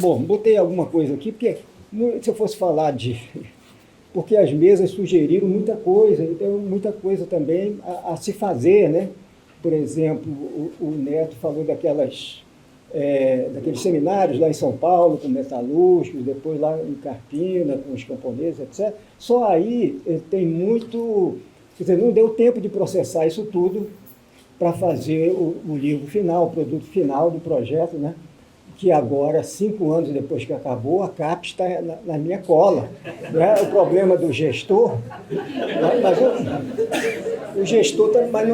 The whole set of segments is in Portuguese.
Bom, botei alguma coisa aqui, porque se eu fosse falar de... Porque as mesas sugeriram muita coisa, então muita coisa também a se fazer, né? Por exemplo, o Neto falou daqueles seminários lá em São Paulo, com metalúrgicos, depois lá em Carpina, com os camponeses, etc. Só aí tem muito... Quer dizer, não deu tempo de processar isso tudo para fazer o livro final, o produto final do projeto, né? Que agora, 5 anos depois que acabou, a CAPES está na minha cola. Né? O problema do gestor, mas o gestor, mas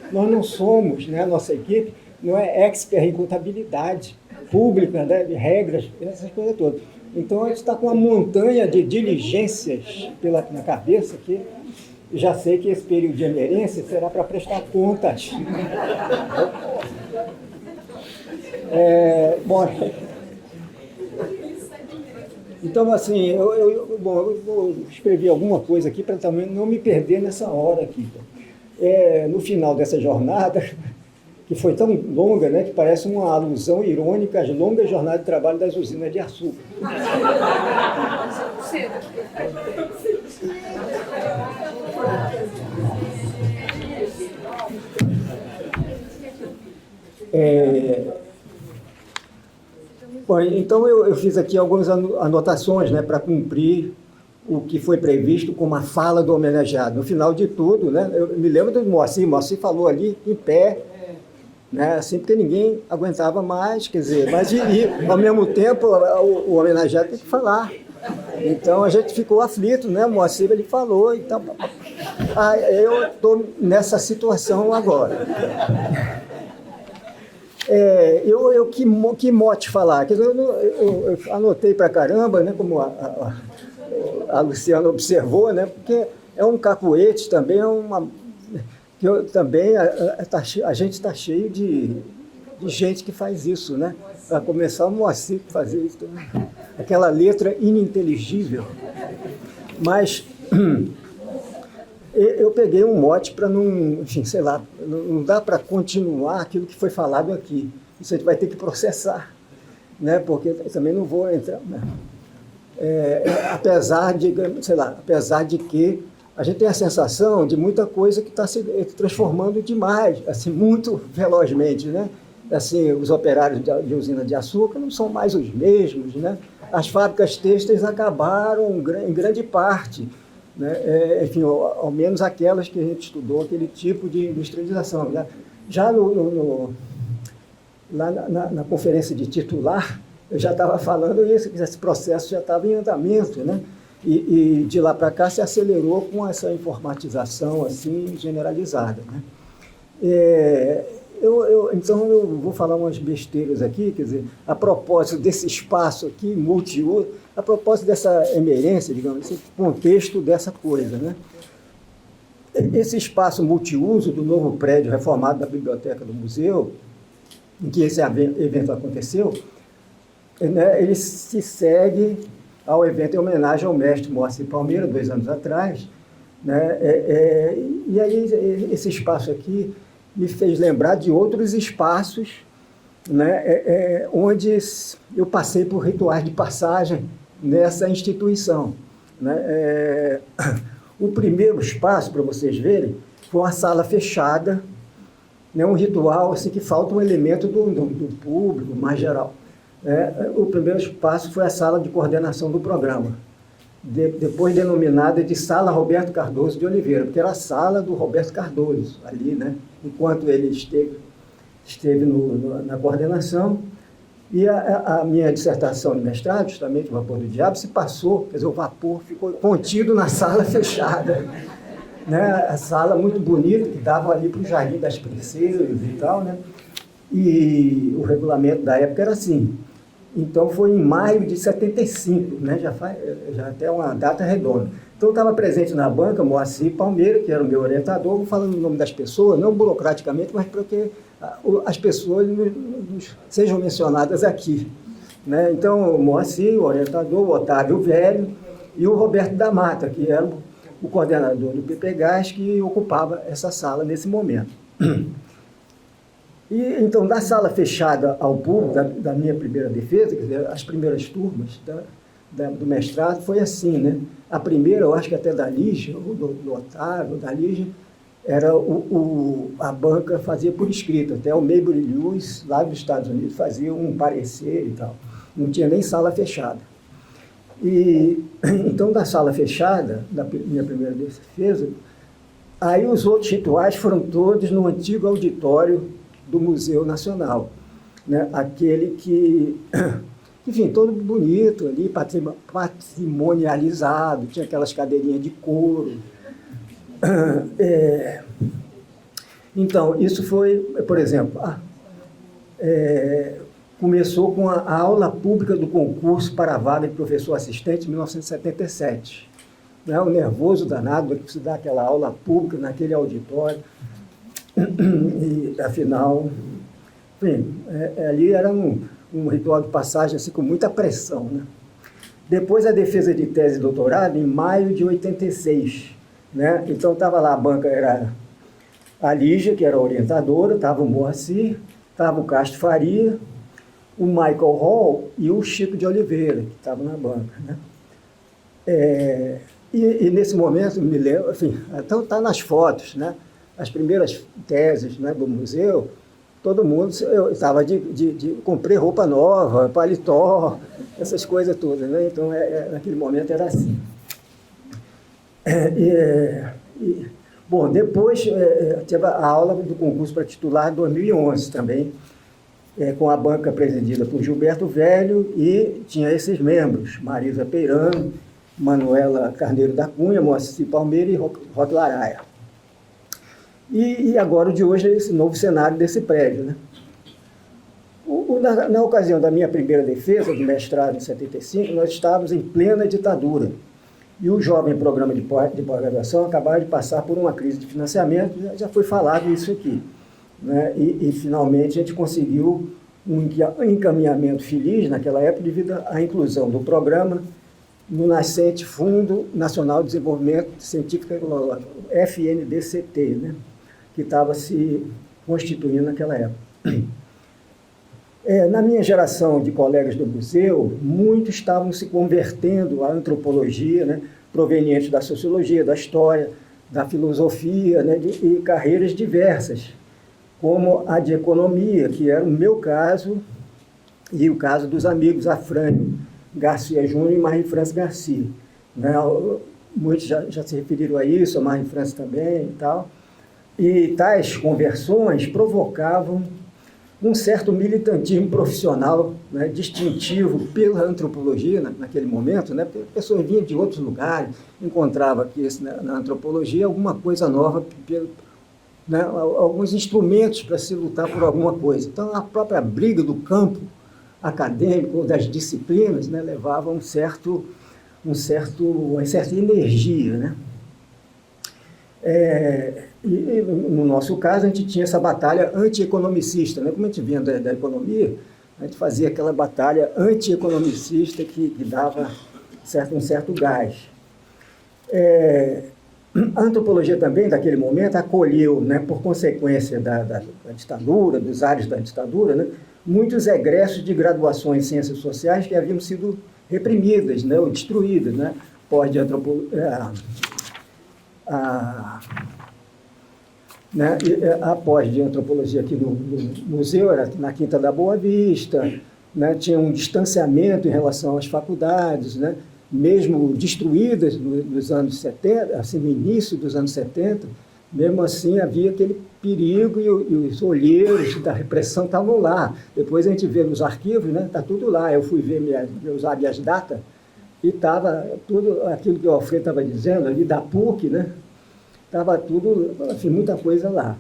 nós não somos, né? A nossa equipe não é expert em contabilidade pública, né? De regras, essas coisas todas. Então, a gente está com uma montanha de diligências na cabeça que já sei que esse período de emergência será para prestar contas. Bom, então, assim, eu vou escrever alguma coisa aqui para também não me perder nessa hora aqui. No final dessa jornada, que foi tão longa, né, que parece uma alusão irônica às longas jornadas de trabalho das usinas de açúcar. Bom, então eu fiz aqui algumas anotações, né, para cumprir o que foi previsto como a fala do homenageado. No final de tudo, né, eu me lembro do Moacir falou ali em pé, né, assim, porque ninguém aguentava mais, quer dizer, mas ao mesmo tempo o homenageado tem que falar. Então a gente ficou aflito, né, o Moacir ele falou, então eu estou nessa situação agora. Que mote falar? Quer dizer, eu anotei para caramba, né, como a Luciana observou, né, porque é um cacuete também, a gente está cheio de gente que faz isso, né? Para começar, o Moacir fazer isso, aquela letra ininteligível. Mas eu peguei um mote para não, enfim, sei lá, não dá para continuar aquilo que foi falado aqui. Isso a gente vai ter que processar, né? Porque também não vou entrar, né? Apesar de que a gente tem a sensação de muita coisa que está se transformando demais, assim, muito velozmente, né? Assim, os operários de usina de açúcar não são mais os mesmos, né? As fábricas têxteis acabaram em grande parte, né? Enfim, ao menos aquelas que a gente estudou, aquele tipo de industrialização. Né? Já lá na conferência de titular, eu já estava falando isso, que esse processo já estava em andamento, né? E de lá para cá se acelerou com essa informatização assim, generalizada. Né? Então eu vou falar umas besteiras aqui, quer dizer, a propósito desse espaço aqui, multiuso, a propósito dessa emergência, digamos, esse contexto dessa coisa. Né? Esse espaço multiuso do novo prédio reformado da biblioteca do museu, em que esse evento aconteceu, né, ele se segue ao evento em homenagem ao mestre Moacir Palmeira, 2 anos atrás. Né? E aí esse espaço aqui me fez lembrar de outros espaços, né, onde eu passei por rituais de passagem nessa instituição. Né? O primeiro espaço, para vocês verem, foi uma sala fechada, né, um ritual assim, que falta um elemento do público mais geral. O primeiro espaço foi a sala de coordenação do programa, depois denominada de Sala Roberto Cardoso de Oliveira, porque era a sala do Roberto Cardoso, ali, né? Enquanto ele esteve na coordenação. E a minha dissertação de mestrado, justamente o Vapor do Diabo, se passou, quer dizer, o vapor ficou contido na sala fechada. Né? A sala muito bonita, que dava ali para o Jardim das Princesas e tal, né? E o regulamento da época era assim. Então, foi em maio de 75, né? Já até uma data redonda. Então, eu estava presente na banca, Moacir Palmeira, que era o meu orientador, vou falando o nome das pessoas, não burocraticamente, mas para que as pessoas sejam mencionadas aqui. Né? Então, o Moacir, o orientador, o Otávio Velho e o Roberto da Mata, que era o coordenador do PPGás, que ocupava essa sala nesse momento. E, então, da sala fechada ao público, da minha primeira defesa, quer dizer, as primeiras turmas do mestrado, foi assim, né? A primeira, eu acho que até da Lígia, do Otávio, da Lígia, era a banca fazia por escrito, até o Maybury Lewis, lá dos Estados Unidos, fazia um parecer e tal. Não tinha nem sala fechada. E, então, da sala fechada, da minha primeira defesa, aí os outros rituais foram todos no antigo auditório do Museu Nacional, né? Aquele que, enfim, todo bonito ali, patrimonializado, tinha aquelas cadeirinhas de couro. Então, isso foi, por exemplo, começou com a aula pública do concurso para a vaga de professor assistente em 1977. Né? O nervoso danado de se dar aquela aula pública naquele auditório. E, afinal, enfim, ali era um ritual de passagem assim, com muita pressão. Né? Depois a defesa de tese de doutorado, em maio de 86. Né? Então estava lá, a banca era a Lígia, que era a orientadora, estava o Moacir, estava o Castro Faria, o Michael Hall e o Chico de Oliveira, que estavam na banca. Né? E nesse momento, me lembro, enfim, então está nas fotos, né? As primeiras teses, né, do museu, todo mundo, eu estava comprei roupa nova, paletó, essas coisas todas, né? Então, naquele momento era assim. Bom, depois teve a aula do concurso para titular em 2011 também, com a banca presidida por Gilberto Velho, e tinha esses membros, Marisa Peirano, Manuela Carneiro da Cunha, Moacir Palmeira e Roque Laraia. E agora o de hoje é esse novo cenário desse prédio. Né? Na ocasião da minha primeira defesa, do mestrado em 75, nós estávamos em plena ditadura. E o jovem programa de pós-graduação acabava de passar por uma crise de financiamento, já foi falado isso aqui. Né? E finalmente a gente conseguiu um encaminhamento feliz naquela época devido à inclusão do programa no nascente Fundo Nacional de Desenvolvimento Científico e Tecnológico, FNDCT, né? Que estava se constituindo naquela época. Na minha geração de colegas do museu, muitos estavam se convertendo à antropologia, né, proveniente da sociologia, da história, da filosofia, né, e carreiras diversas, como a de economia, que era o meu caso e o caso dos amigos Afrânio Garcia Júnior e Marie France Garcia. Né? Muitos já se referiram a isso, a Marie France também e tal. E tais conversões provocavam um certo militantismo profissional, né, distintivo pela antropologia naquele momento, né, porque pessoas vinham de outros lugares, encontravam aqui na antropologia alguma coisa nova, né, alguns instrumentos para se lutar por alguma coisa. Então, a própria briga do campo acadêmico, das disciplinas, né, levava uma certa energia. Né? E no nosso caso, a gente tinha essa batalha anti-economicista, né? Como a gente vinha da economia, a gente fazia aquela batalha anti-economicista que dava um certo gás. A antropologia também, naquele momento, acolheu, né, por consequência da ditadura, dos ares da ditadura, né, muitos egressos de graduações em ciências sociais que haviam sido reprimidas, né, ou destruídas. Né, a pós de antropologia aqui no museu era na Quinta da Boa Vista, né, tinha um distanciamento em relação às faculdades, né, mesmo destruídas nos anos 70, assim, no início dos anos 70, mesmo assim havia aquele perigo e os olheiros da repressão estavam lá. Depois a gente vê nos arquivos, né, está tudo lá. Eu fui ver meus habeas data e estava tudo aquilo que o Alfredo estava dizendo ali da PUC, né? Estava tudo, assim, muita coisa lá.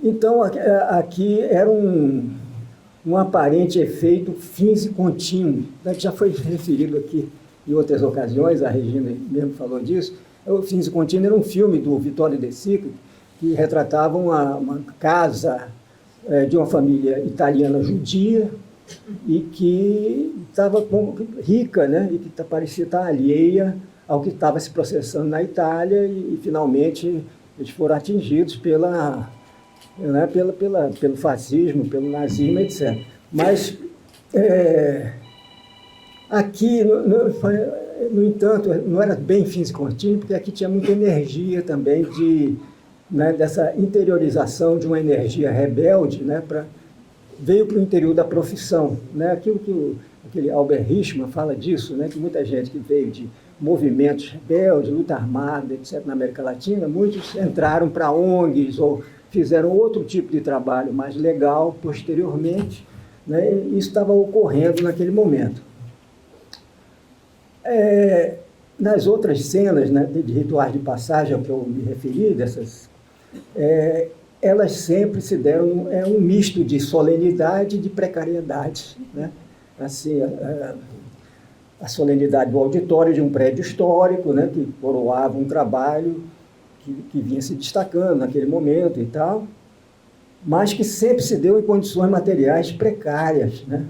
Então, aqui era um aparente efeito fins e contínuo, né, que já foi referido aqui em outras ocasiões, a Regina mesmo falou disso. O Fins e Contínuo era um filme do Vittorio De Sica, que retratava uma casa de uma família italiana judia e que estava rica, né, e que parecia estar alheia ao que estava se processando na Itália, e finalmente eles foram atingidos né, pelo fascismo, pelo nazismo, etc. Mas, aqui, no entanto, não era bem fins e contínuos, porque aqui tinha muita energia também né, dessa interiorização de uma energia rebelde, né, veio para o interior da profissão. Né, aquilo que aquele Albert Hirschman fala disso, né, que muita gente que veio de movimentos rebeldes, luta armada, etc., na América Latina, muitos entraram para ONGs ou fizeram outro tipo de trabalho mais legal posteriormente, né, e isso estava ocorrendo naquele momento. Nas outras cenas, né, de rituais de passagem ao que eu me referi, elas sempre se deram um misto de solenidade e de precariedade, né? Assim, a solenidade do auditório de um prédio histórico, né, que coroava um trabalho que vinha se destacando naquele momento e tal, mas que sempre se deu em condições materiais precárias, né?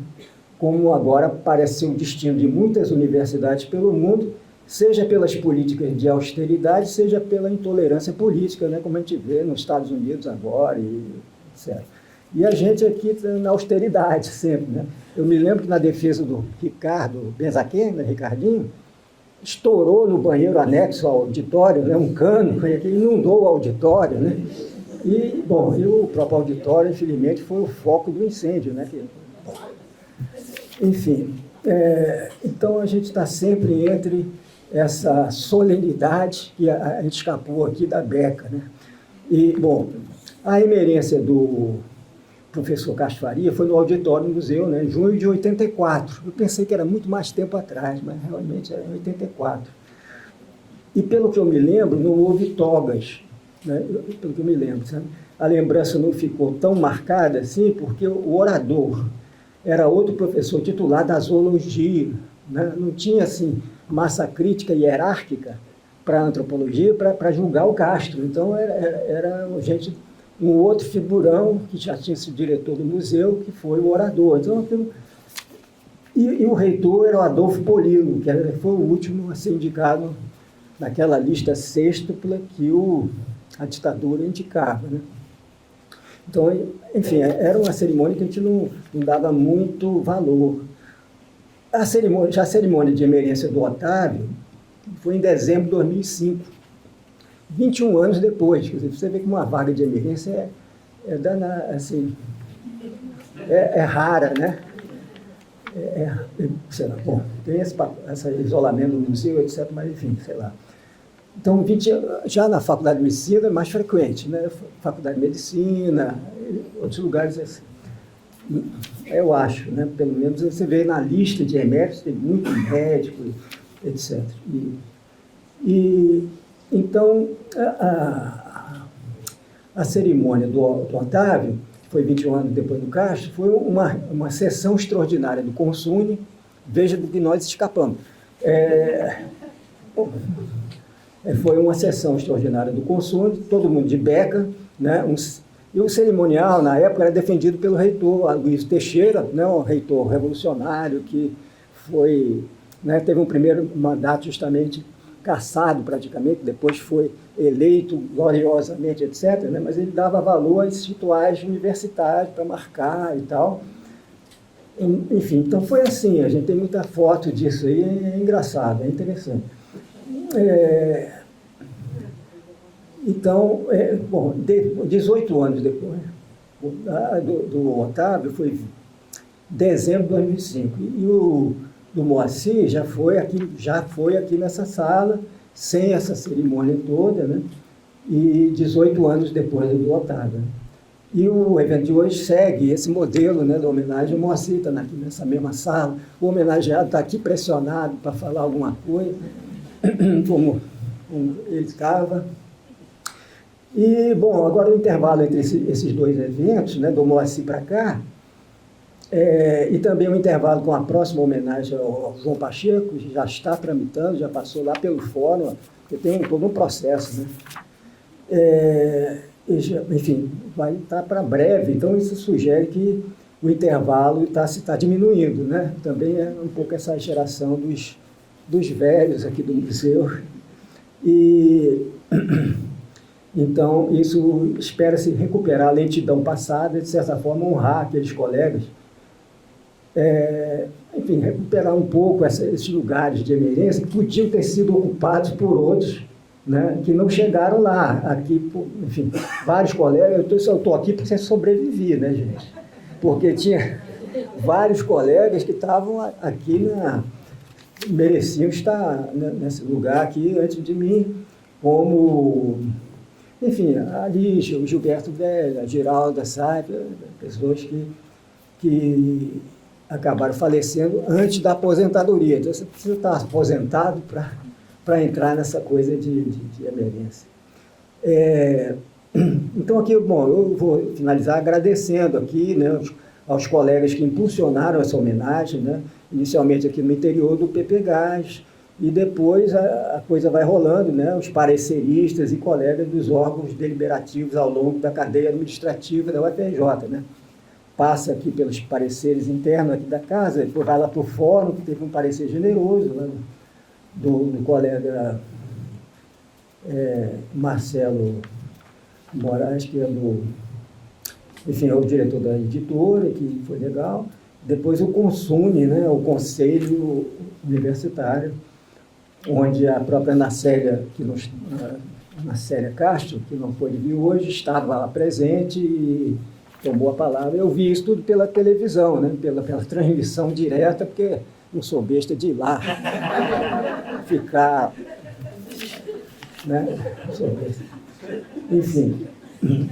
Como agora parece ser o destino de muitas universidades pelo mundo, seja pelas políticas de austeridade, seja pela intolerância política, né, como a gente vê nos Estados Unidos agora, etc. E a gente aqui na austeridade sempre. Né? Eu me lembro que na defesa do Ricardo Benzaquem, né, Ricardinho, estourou no banheiro anexo ao auditório, né, um cano que inundou o auditório. Né? E, bom, o próprio auditório, infelizmente, foi o foco do incêndio. Né? Enfim, então a gente está sempre entre essa solenidade que a gente escapou aqui da Beca. Né? E, bom, a emerência do professor Castro Faria foi no auditório do museu, né, em junho de 84. Eu pensei que era muito mais tempo atrás, mas realmente era em 84. E pelo que eu me lembro, não houve togas, né, pelo que eu me lembro. Sabe? A lembrança não ficou tão marcada assim, porque o orador era outro professor titular da zoologia, né? Não tinha assim massa crítica e hierárquica para a antropologia para julgar o Castro. Então era gente, um outro figurão que já tinha sido diretor do museu, que foi o orador. Então, e o reitor era o Adolfo Polilo, que foi o último a ser indicado naquela lista sextupla que a ditadura indicava. Né? Então, enfim, era uma cerimônia que a gente não dava muito valor. A cerimônia de emerência do Otávio foi em dezembro de 2005, 21 anos depois. Quer dizer, você vê que uma vaga de emergência assim, rara, né? Sei lá, bom, tem esse isolamento do museu, etc., mas enfim, sei lá. Então, já na Faculdade de Medicina é mais frequente, né? Faculdade de Medicina, outros lugares assim. Eu acho, né? Pelo menos você vê na lista de eméritos, tem muito médico, etc. Então, a cerimônia do Otávio, que foi 21 anos depois do Castro, foi uma sessão extraordinária do Consune, veja do que nós escapamos. Foi uma sessão extraordinária do Consune, todo mundo de beca, né? E o cerimonial, na época, era defendido pelo reitor Luiz Teixeira, né, um reitor revolucionário que foi, né, teve um primeiro mandato justamente cassado praticamente, depois foi eleito gloriosamente, etc., né, mas ele dava valor a esses rituais universitários para marcar e tal. Enfim, então foi assim, a gente tem muita foto disso aí, é engraçado, é interessante. Então, bom, 18 anos depois do Otávio, foi dezembro de 2005. E o do Moacir já foi aqui nessa sala, sem essa cerimônia toda, né? E 18 anos depois do Otávio. E o evento de hoje segue esse modelo, né, da homenagem ao Moacir, está aqui nessa mesma sala. O homenageado está aqui pressionado para falar alguma coisa, como ele estava. E, bom, agora o intervalo entre esses dois eventos, né, do Moacir para cá, e também o intervalo com a próxima homenagem ao João Pacheco, que já está tramitando, já passou lá pelo fórum, porque tem todo um processo, né? Enfim, vai estar para breve, então isso sugere que o intervalo está diminuindo, né? Também é um pouco essa geração dos velhos aqui do museu. Então, isso espera-se recuperar a lentidão passada e, de certa forma, honrar aqueles colegas. Enfim, recuperar um pouco esses lugares de emergência que podiam ter sido ocupados por outros, né, que não chegaram lá. Aqui, enfim, vários colegas, eu estou aqui porque sobrevivi, né, gente? Porque tinha vários colegas que estavam aqui, mereciam estar nesse lugar aqui antes de mim, como, enfim, a Lígia, o Gilberto Velho, a Giralda Saiba, pessoas que acabaram falecendo antes da aposentadoria. Então, você precisa estar aposentado para entrar nessa coisa de emergência. Então, aqui, bom, eu vou finalizar agradecendo aqui, né, aos colegas que impulsionaram essa homenagem, né, inicialmente aqui no interior do PPGás, e depois a coisa vai rolando, né, os pareceristas e colegas dos órgãos deliberativos ao longo da cadeia administrativa da UFRJ, né. Passa aqui pelos pareceres internos aqui da casa, depois vai lá para o fórum, que teve um parecer generoso, né, do colega Marcelo Moraes, que enfim, é o diretor da editora, que foi legal. Depois o CONSUNE, né, o Conselho Universitário, onde a própria Nacélia Castro, que não pôde vir hoje, estava lá presente e tomou a palavra. Eu vi isso tudo pela televisão, né, pela transmissão direta, porque não sou besta de ir lá ficar, né, não sou besta. Enfim,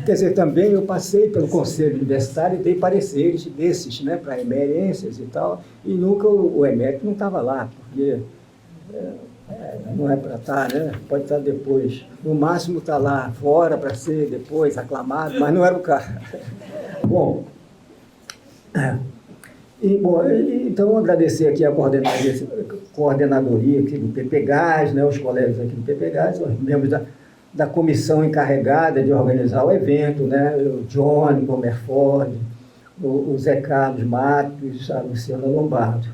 quer dizer, também eu passei pelo Conselho Universitário e dei pareceres desses, né, para emergências e tal, e nunca o emérito não estava lá, porque não é para estar, né, pode estar depois. No máximo está lá fora para ser depois aclamado, mas não era o caso. Bom, então agradecer aqui a coordenadoria aqui do PPGás, né, os colegas aqui do PPGás, os membros da comissão encarregada de organizar o evento, né, o John Gomerford, o Zé Carlos Matos, a Luciana Lombardo.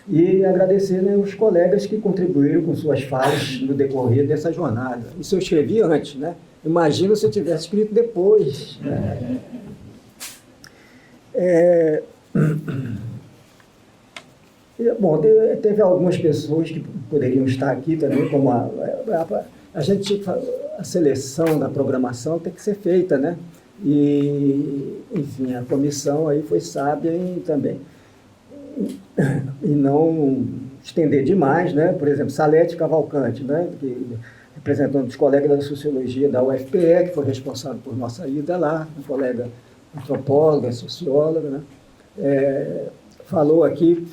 E agradecer, né, os colegas que contribuíram com suas falas no decorrer dessa jornada. Isso eu escrevi antes, né? Imagina se eu tivesse escrito depois. Né? Bom, teve algumas pessoas que poderiam estar aqui também, como a gente, a seleção da programação tem que ser feita, né? E, enfim, a comissão aí foi sábia em também e não estender demais, né? Por exemplo, Salete Cavalcante, né, representando os colegas da Sociologia da UFPE, que foi responsável por nossa ida lá, um colega antropóloga, socióloga, né? Falou aqui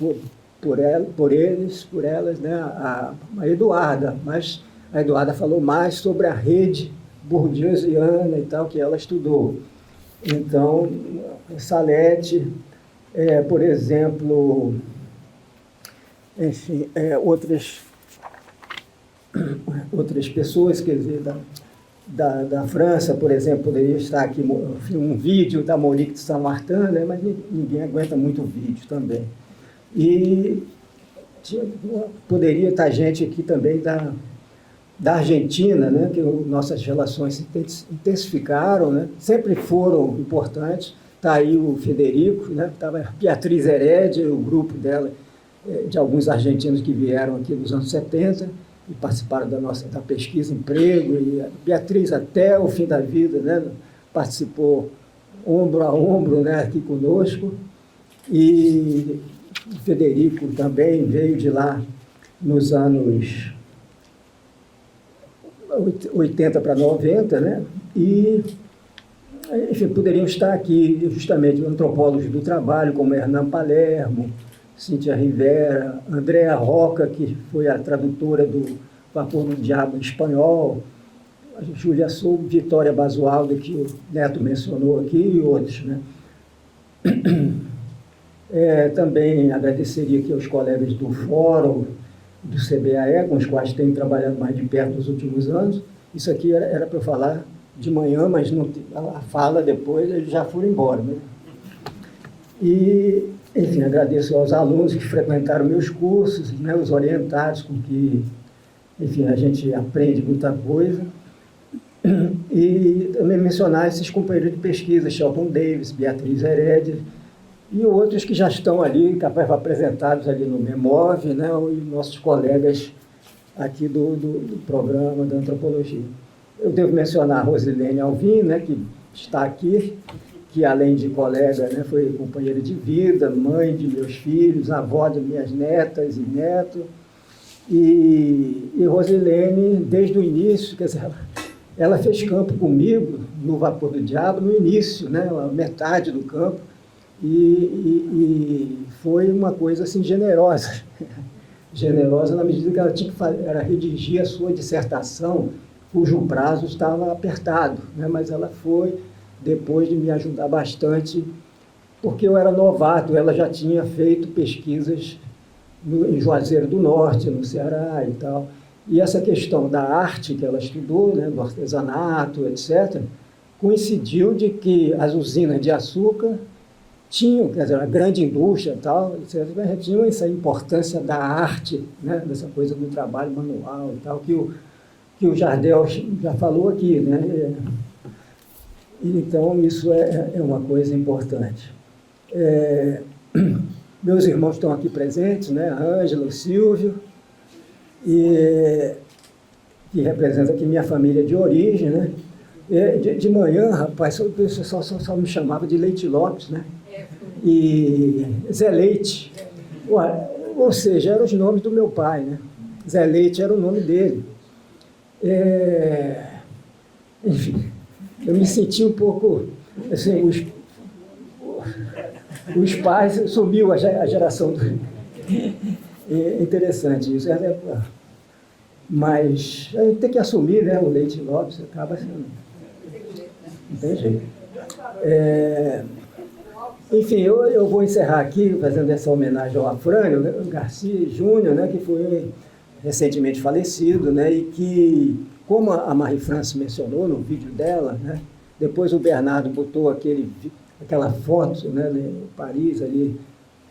por elas, né, a Eduarda, mas a Eduarda falou mais sobre a rede bourdieusiana e tal, que ela estudou. Então, Salete, por exemplo, enfim, outras pessoas, quer dizer, da França, por exemplo, poderia estar aqui um vídeo da Monique de Saint-Martin, né, mas ninguém aguenta muito vídeo também. E poderia estar gente aqui também da Argentina, né, que nossas relações se intensificaram, né, sempre foram importantes. Está aí o Federico, né, estava a Beatriz Heredia, o grupo dela, de alguns argentinos que vieram aqui nos anos 70 e participaram da pesquisa emprego, e a Beatriz até o fim da vida, né, participou ombro a ombro, né, aqui conosco, e o Federico também veio de lá nos anos 80 para 90, né, e, enfim, poderiam estar aqui justamente antropólogos do trabalho, como Hernan Palermo, Cíntia Rivera, Andréa Roca, que foi a tradutora do Vapor do Diabo em espanhol, a Júlia Souza, Vitória Basualdo, que o Neto mencionou aqui, e outros, né? Também agradeceria aqui aos colegas do Fórum, do CBAE, com os quais tenho trabalhado mais de perto nos últimos anos. Isso aqui era para eu falar de manhã, mas não, a fala depois, eles já foram embora. Né? E, enfim, agradeço aos alunos que frequentaram meus cursos, né, os orientados com que, enfim, a gente aprende muita coisa. E também mencionar esses companheiros de pesquisa, Shelton Davis, Beatriz Heredia, e outros que já estão ali, capaz apresentados ali no MEMOV, né, e nossos colegas aqui do programa da antropologia. Eu devo mencionar a Rosilene Alvim, né, que está aqui, que além de colega, né, foi companheira de vida, mãe de meus filhos, avó de minhas netas e netos. E Rosilene, desde o início, quer dizer, ela fez campo comigo no Vapor do Diabo, no início, né, a metade do campo, e foi uma coisa assim generosa, generosa na medida que ela tinha que redigir a sua dissertação, cujo prazo estava apertado, né, mas ela foi, depois de me ajudar bastante, porque eu era novato, ela já tinha feito pesquisas em Juazeiro do Norte, no Ceará e tal. E essa questão da arte que ela estudou, né, do artesanato, etc., coincidiu de que as usinas de açúcar tinham, quer dizer, a grande indústria e tal, etc., tinham essa importância da arte, né, dessa coisa do trabalho manual e tal, que o Jardel já falou aqui, né? Então, isso é uma coisa importante. Meus irmãos estão aqui presentes, né? A Ângela, o Silvio, que representa aqui minha família de origem, né? De manhã, rapaz, o pessoal só me chamava de Leite Lopes, né? E Zé Leite. Ou seja, eram os nomes do meu pai, né? Zé Leite era o nome dele. Enfim, eu me senti um pouco, assim, os pais, sumiu a geração do... É interessante isso. Mas a gente tem que assumir, né, o Leite Lopes, acaba sendo... Não tem jeito. Enfim, eu vou encerrar aqui fazendo essa homenagem ao Afrânio, né, Garcia Júnior, né, que foi recentemente falecido, né, e que, como a Marie-France mencionou no vídeo dela, né, depois o Bernardo botou aquela foto, né, em Paris, ali,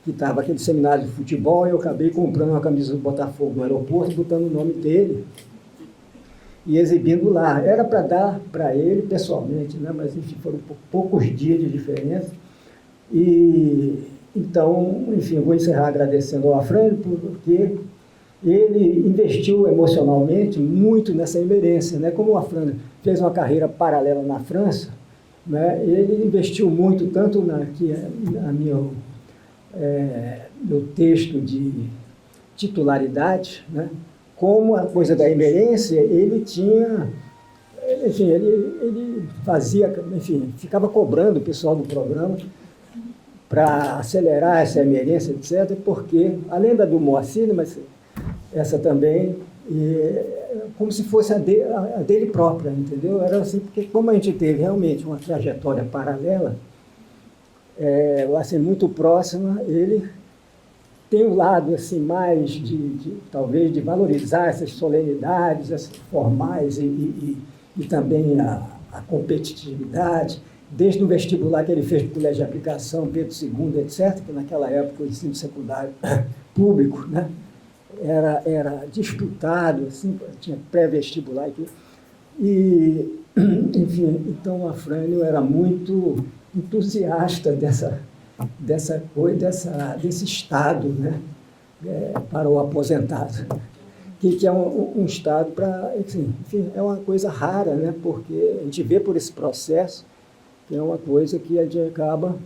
que estava aquele seminário de futebol, e eu acabei comprando uma camisa do Botafogo no aeroporto, botando o nome dele e exibindo lá. Era para dar para ele pessoalmente, né, mas enfim, foram poucos dias de diferença. E então, enfim, eu vou encerrar agradecendo ao Afrânio, porque ele investiu emocionalmente muito nessa imerência, né? Como o Afrânio fez uma carreira paralela na França, né? Ele investiu muito, tanto meu texto de titularidade, né? Como a coisa da imerência, ele tinha, enfim, ele fazia, enfim, ficava cobrando o pessoal do programa para acelerar essa emergência, etc., porque, além da do Moacir, mas essa também, como se fosse a dele própria, entendeu? Era assim, porque como a gente teve realmente uma trajetória paralela, assim, muito próxima, ele tem um lado assim, mais talvez de valorizar essas solenidades, essas formais e também a competitividade, desde o vestibular que ele fez do Colégio de Aplicação, Pedro II, etc., que naquela época o ensino secundário público, né, era disputado, assim, tinha pré-vestibular e tudo. E, enfim, então o Afrânio era muito entusiasta desse estado, né, para o aposentado, que é um estado para, enfim, é uma coisa rara, né, porque a gente vê por esse processo que é uma coisa que a gente acaba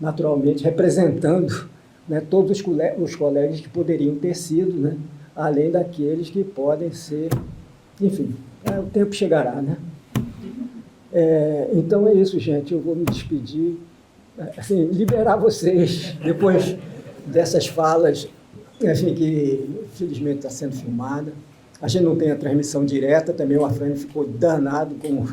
naturalmente representando, né, todos os colegas que poderiam ter sido, né, além daqueles que podem ser, enfim, o tempo chegará, né? Então é isso, gente, eu vou me despedir, assim, liberar vocês, depois dessas falas, assim, que felizmente está sendo filmada. A gente não tem a transmissão direta, também o Afrânio ficou danado com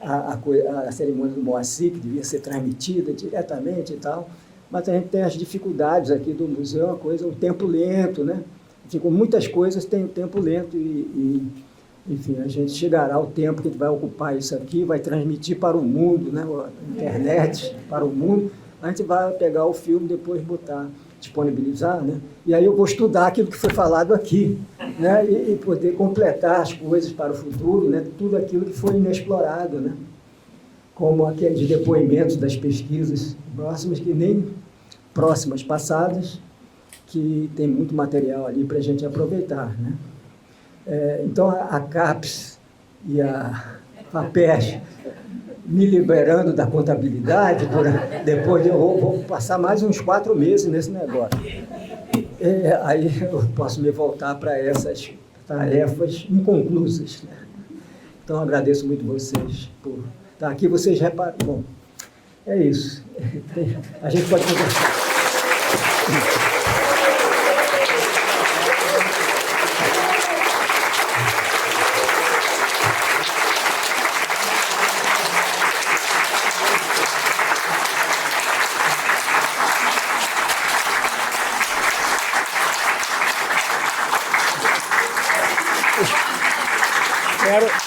a cerimônia do Moacir, que devia ser transmitida diretamente e tal, mas a gente tem as dificuldades aqui do museu, uma coisa, um tempo lento, né? Enfim, com muitas coisas tem um tempo lento enfim, a gente chegará ao tempo que vai ocupar isso aqui, vai transmitir para o mundo, né? A internet para o mundo, a gente vai pegar o filme e depois botar. disponibilizar, né? E aí eu vou estudar aquilo que foi falado aqui, né? E poder completar as coisas para o futuro, né? Tudo aquilo que foi inexplorado, né? Como aqueles depoimentos das pesquisas próximas, que nem próximas, passadas, que tem muito material ali para a gente aproveitar, né? Então, a CAPES e a FAPESP me liberando da contabilidade, depois eu vou passar mais uns 4 meses nesse negócio. Aí eu posso me voltar para essas tarefas inconclusas, né? Então, eu agradeço muito vocês por estar aqui. Vocês reparam... Bom, é isso. A gente pode conversar.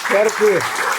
Quero que